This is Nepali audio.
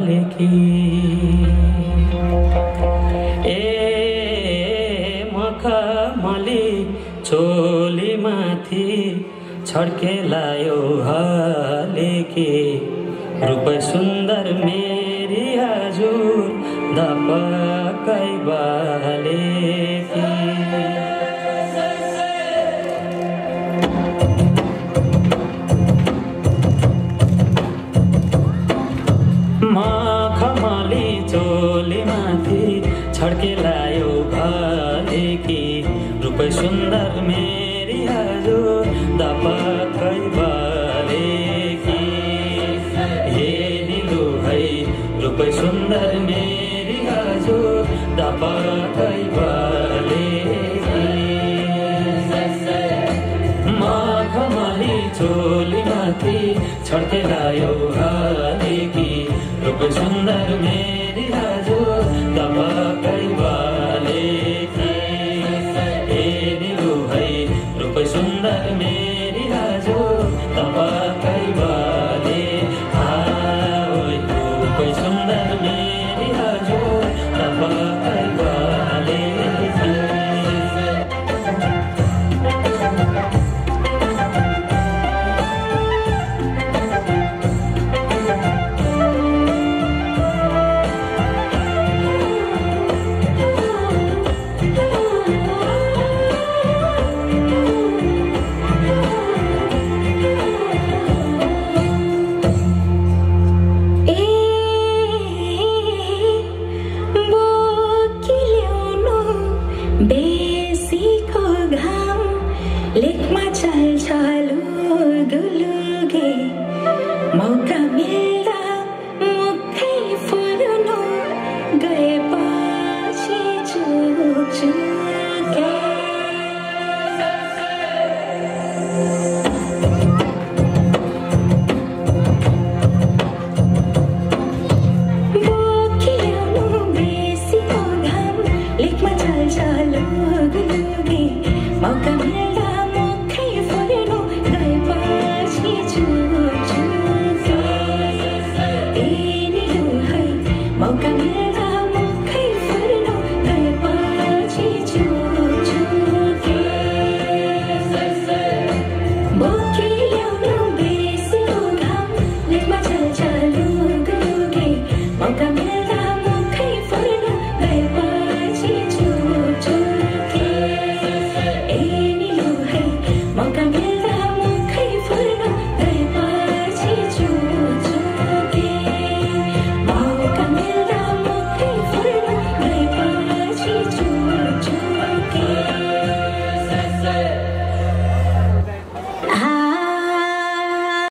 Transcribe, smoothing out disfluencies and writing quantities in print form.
लेकी मखमली चोली माथि छड्के लायो हालेकी रूप सुन्दर मेरी हजुर धपकै बालेकी मखमली चोली माथि छड्के लायो भालेकी रूप सुन्दर मेरी हजुर धपकै बालेकी हेरिलु है रूप सुन्दर मेरी हजुर धपकै बालेकी मखमली चोली माथि छड्के लायो हालेकी रूप सुन्दर मेरी हजुर धपकै बालेकी हेरिलु है रूप सुन्दर मेरी हजुर धपकै बाले रूप सुन्दर मेरी हजुर धपकै बालेकी बेसीको घाम लेकमा चल्छलु दुलुगे मौका मिल्दा मुखै फुल्नु गएपछि चुके मौका मिल्दा मुखै फुल्नु गएपछि चुके हेरिलु है मौका